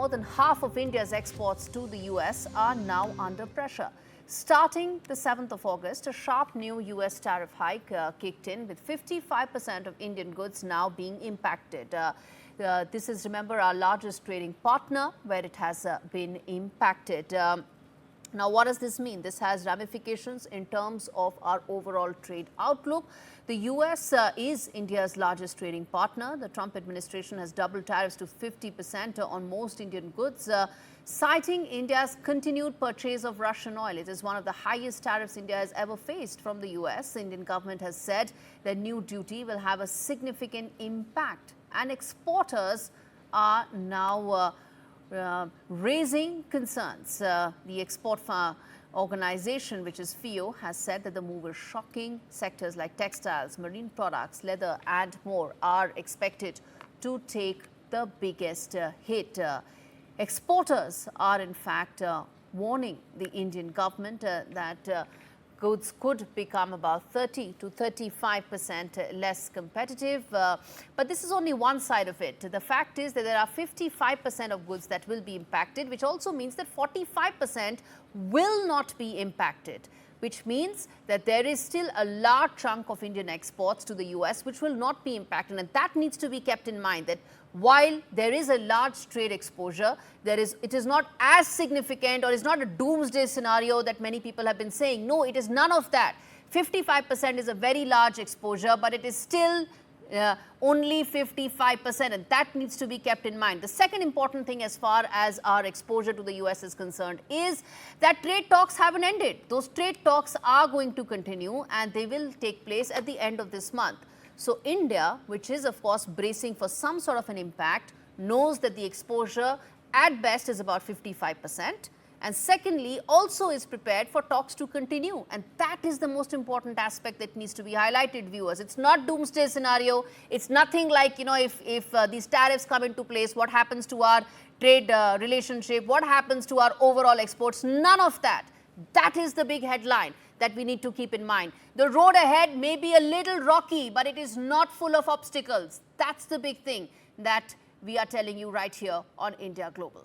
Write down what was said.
more than half of India's exports to the US are now under pressure. Starting the 7th of August, a sharp new US tariff hike kicked in, with 55% of Indian goods now being impacted. This is, remember, our largest trading partner where it has been impacted. Now, what does this mean? This has ramifications in terms of our overall trade outlook. The US is India's largest trading partner. The Trump administration has doubled tariffs to 50% on most Indian goods, citing India's continued purchase of Russian oil. It is one of the highest tariffs India has ever faced from the US. The Indian government has said the new duty will have a significant impact, and exporters are now raising concerns. The export organization, which is FIO, has said that the move is shocking. Sectors like textiles, marine products, leather and more are expected to take the biggest hit. Exporters are in fact warning the Indian government that goods could become about 30 to 35% less competitive. But this is only one side of it. The fact is that there are 55% of goods that will be impacted, which also means that 45% will not be impacted, which means that there is still a large chunk of Indian exports to the US which will not be impacted. And that needs to be kept in mind, that while there is a large trade exposure, it is not as significant, or is not a doomsday scenario that many people have been saying. No, it is none of that. 55% is a very large exposure, but it is still only 55%, and that needs to be kept in mind. The second important thing as far as our exposure to the US is concerned is that trade talks haven't ended. Those trade talks are going to continue, and they will take place at the end of this month. So India, which is of course bracing for some sort of an impact, knows that the exposure at best is about 55%. And secondly, also is prepared for talks to continue. And that is the most important aspect that needs to be highlighted, viewers. It's not doomsday scenario. It's nothing like, if these tariffs come into place, what happens to our trade relationship, what happens to our overall exports. None of that. That is the big headline that we need to keep in mind. The road ahead may be a little rocky, but it is not full of obstacles. That's the big thing that we are telling you right here on India Global.